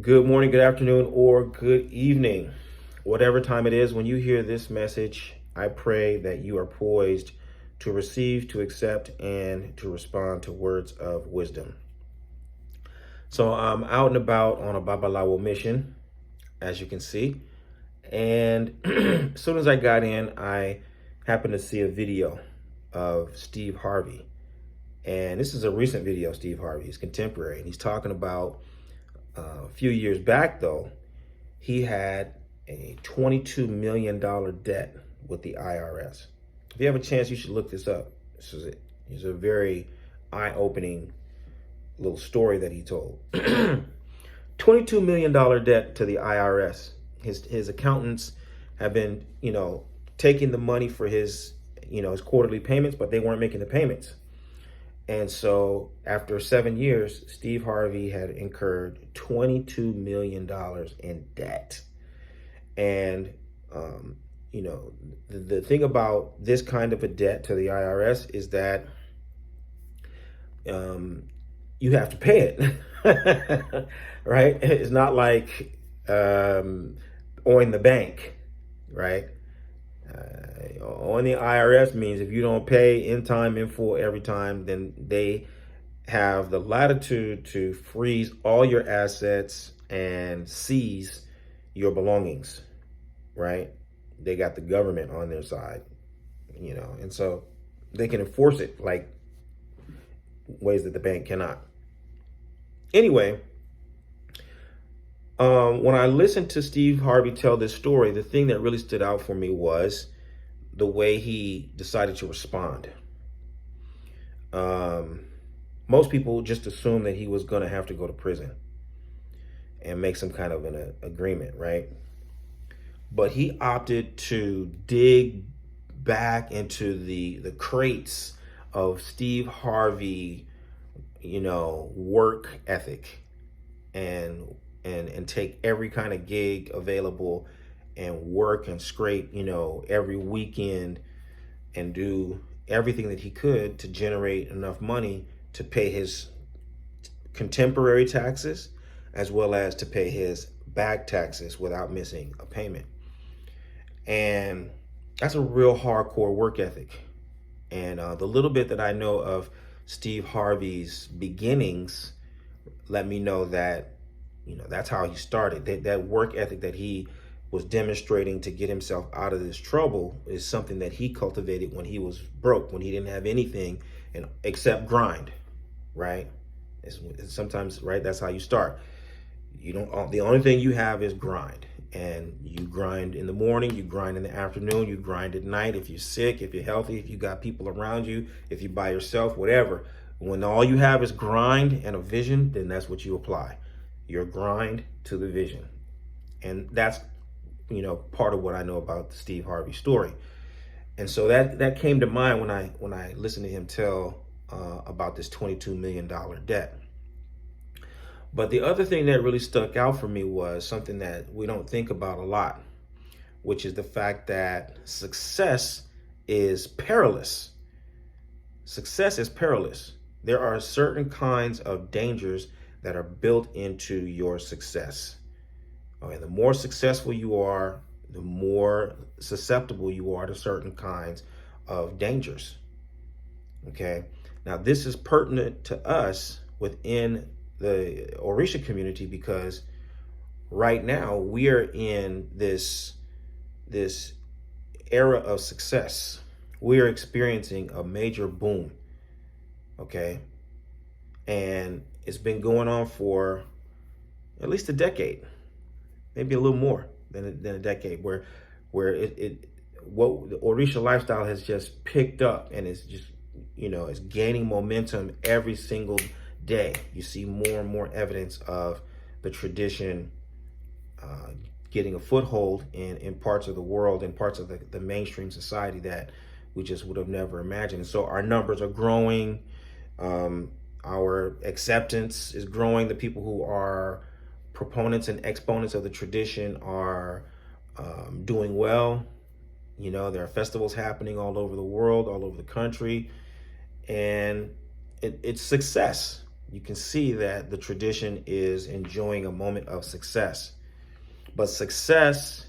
Good morning, good afternoon, or good evening. Whatever time it is when you hear this message, I pray that you are poised to receive, to accept, and to respond to words of wisdom. So I'm out and about on a Babalawo mission, as you can see. And as soon as I got in, I happened to see a video of Steve Harvey. And this is a recent video of Steve Harvey. He's contemporary. And he's talking about a few years back, though, he had a $22 million debt with the IRS. If you have a chance, you should look this up. It's a very eye-opening little story that he told. $22 million debt to the IRS. His accountants have been, taking the money for his quarterly payments, but they weren't making the payments. And so after 7 years, Steve Harvey had incurred $22 million in debt. And, the thing about this kind of a debt to the IRS is that you have to pay it, right? It's not like owing the bank, right? Owing the IRS means if you don't pay in time, in full, every time, then they have the latitude to freeze all your assets and seize your belongings, right? They got the government on their side, and so they can enforce it like ways that the bank cannot. Anyway, when I listened to Steve Harvey tell this story, the thing that really stood out for me was the way he decided to respond. Most people just assumed that he was going to have to go to prison and make some kind of an agreement, right? But he opted to dig back into the crates of Steve Harvey, work ethic and take every kind of gig available and work and scrape, every weekend and do everything that he could to generate enough money to pay his contemporary taxes as well as to pay his back taxes without missing a payment. And that's a real hardcore work ethic. And the little bit that I know of Steve Harvey's beginnings let me know that, that's how he started. That work ethic that he was demonstrating to get himself out of this trouble is something that he cultivated when he was broke, when he didn't have anything except grind, right? It's sometimes, right, that's how you start. The only thing you have is grind. And you grind in the morning, you grind in the afternoon, you grind at night. If you're sick, if you're healthy, if you got people around you, if you're by yourself, whatever. When all you have is grind and a vision, then that's what you apply. Your grind to the vision. And that's, part of what I know about the Steve Harvey story. And so that came to mind when I listened to him tell about this $22 million debt. But the other thing that really stuck out for me was something that we don't think about a lot, which is the fact that success is perilous. Success is perilous. There are certain kinds of dangers that are built into your success. Okay, the more successful you are, the more susceptible you are to certain kinds of dangers. Okay, now this is pertinent to us within the Orisha community because right now we are in this era of success. We are experiencing a major boom, okay? And it's been going on for at least a decade, maybe a little more than a decade, where what the Orisha lifestyle has just picked up and it's just, it's gaining momentum every single day. You see more and more evidence of the tradition getting a foothold in parts of the world, in parts of the mainstream society that we just would have never imagined. And so our numbers are growing. Our acceptance is growing. The people who are proponents and exponents of the tradition are doing well. There are festivals happening all over the world, all over the country. And it's success. you can see that the tradition is enjoying a moment of success. But success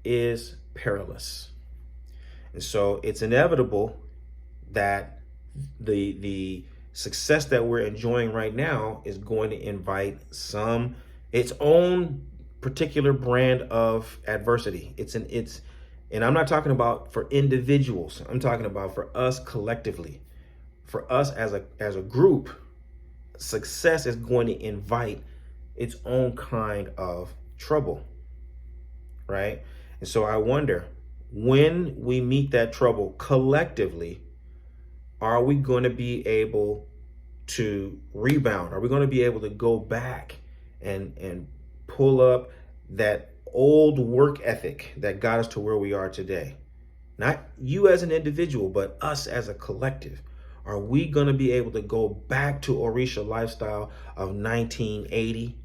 is perilous. And so it's inevitable that the success that we're enjoying right now is going to invite its own particular brand of adversity. And I'm not talking about for individuals. I'm talking about for us collectively. For us as a group, success is going to invite its own kind of trouble, right? And so I wonder, when we meet that trouble collectively, are we going to be able to rebound? Are we going to be able to go back and pull up that old work ethic that got us to where we are today? Not you as an individual, but us as a collective. Are we going to be able to go back to Orisha lifestyle of 1980,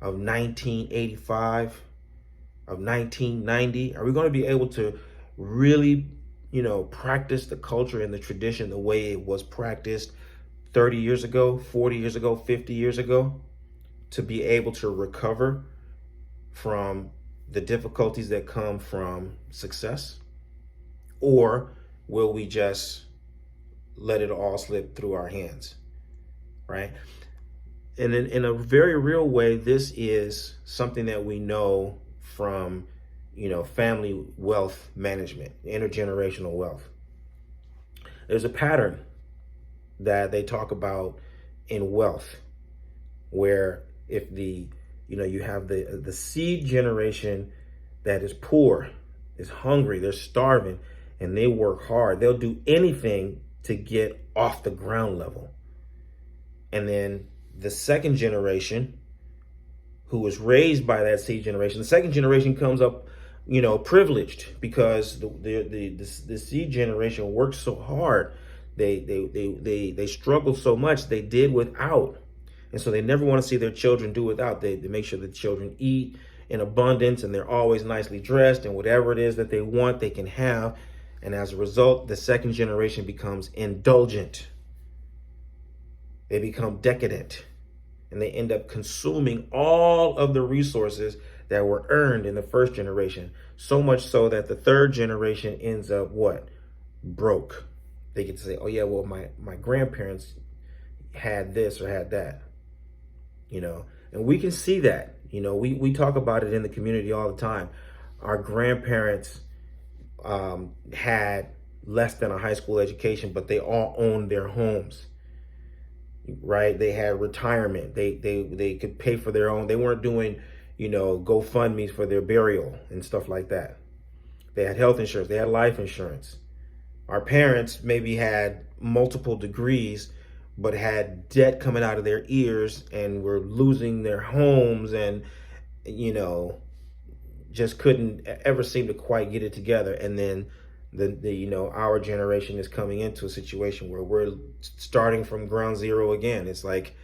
of 1985, of 1990? Are we going to be able to really, practice the culture and the tradition the way it was practiced 30 years ago, 40 years ago, 50 years ago, to be able to recover from the difficulties that come from success? Or will we just let it all slip through our hands, right? And in a very real way, this is something that we know from, family wealth management, intergenerational wealth. There's a pattern that they talk about in wealth, where if you have the seed generation that is poor, is hungry, they're starving, and they work hard. They'll do anything to get off the ground level. And then the second generation, who was raised by that seed generation, the second generation comes up, privileged, because the seed generation worked so hard. They struggled so much, they did without. And so they never want to see their children do without. They make sure the children eat in abundance, and they're always nicely dressed, and whatever it is that they want, they can have. And as a result, the second generation becomes indulgent. They become decadent, and they end up consuming all of the resources that were earned in the first generation. So much so that the third generation ends up what? Broke. They get to say, oh yeah, well, my grandparents had this or had that, and we can see that, we talk about it in the community all the time. Our grandparents had less than a high school education, but they all owned their homes, right? They had retirement. They could pay for their own. They weren't doing, GoFundMes for their burial and stuff like that. They had health insurance. They had life insurance. Our parents maybe had multiple degrees, but had debt coming out of their ears and were losing their homes, and, just couldn't ever seem to quite get it together. And then our generation is coming into a situation where we're starting from ground zero again. It's like,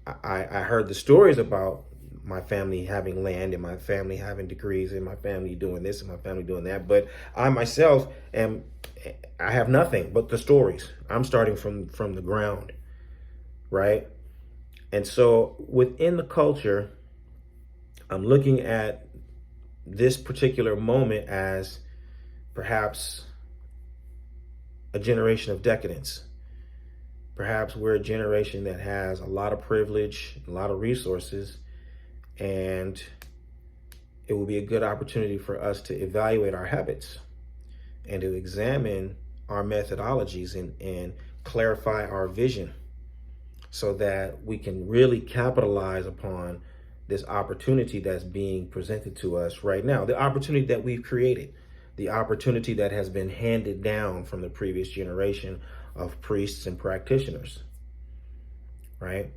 I heard the stories about my family having land, and my family having degrees, and my family doing this and my family doing that, but I myself I have nothing but the stories. I'm starting from the ground, right? And so within the culture, I'm looking at this particular moment as perhaps a generation of decadence. Perhaps we're a generation that has a lot of privilege, a lot of resources, and it will be a good opportunity for us to evaluate our habits and to examine our methodologies and clarify our vision, so that we can really capitalize upon this opportunity that's being presented to us right now, the opportunity that we've created, the opportunity that has been handed down from the previous generation of priests and practitioners, right?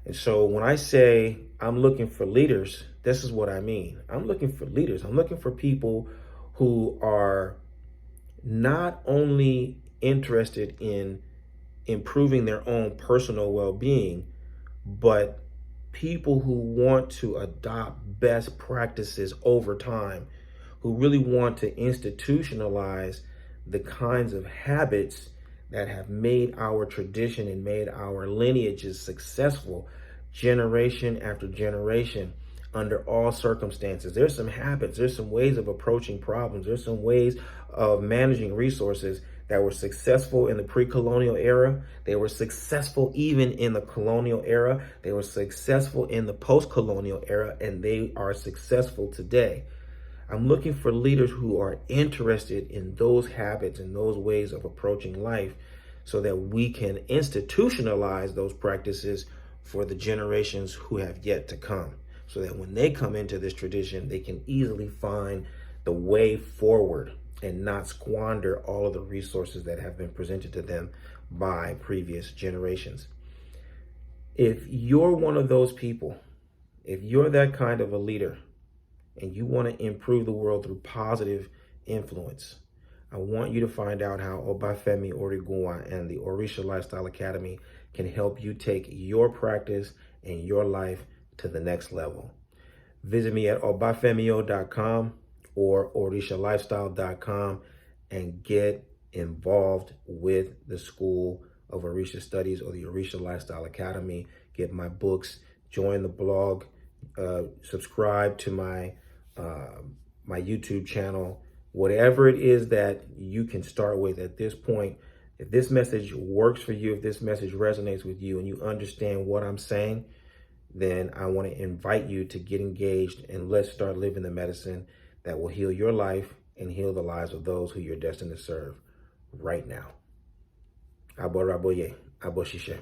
And so when I say I'm looking for leaders, this is what I mean. I'm looking for leaders. I'm looking for people who are not only interested in improving their own personal well-being, but people who want to adopt best practices over time, who really want to institutionalize the kinds of habits that have made our tradition and made our lineages successful generation after generation under all circumstances. There's some habits, there's some ways of approaching problems, there's some ways of managing resources that were successful in the pre-colonial era. They were successful even in the colonial era. They were successful in the post-colonial era, and they are successful today. I'm looking for leaders who are interested in those habits and those ways of approaching life so that we can institutionalize those practices for the generations who have yet to come. So that when they come into this tradition, they can easily find the way forward and not squander all of the resources that have been presented to them by previous generations. If you're one of those people, if you're that kind of a leader, and you want to improve the world through positive influence, I want you to find out how Obafemi Origuwa and the Orisha Lifestyle Academy can help you take your practice and your life to the next level. Visit me at obafemio.com or orishalifestyle.com and get involved with the School of Orisha Studies or the Orisha Lifestyle Academy. Get my books, join the blog, subscribe to my YouTube channel, whatever it is that you can start with at this point. If this message works for you, if this message resonates with you and you understand what I'm saying, then I want to invite you to get engaged and let's start living the medicine that will heal your life and heal the lives of those who you're destined to serve right now. Abo Raboye, Abo Shishe.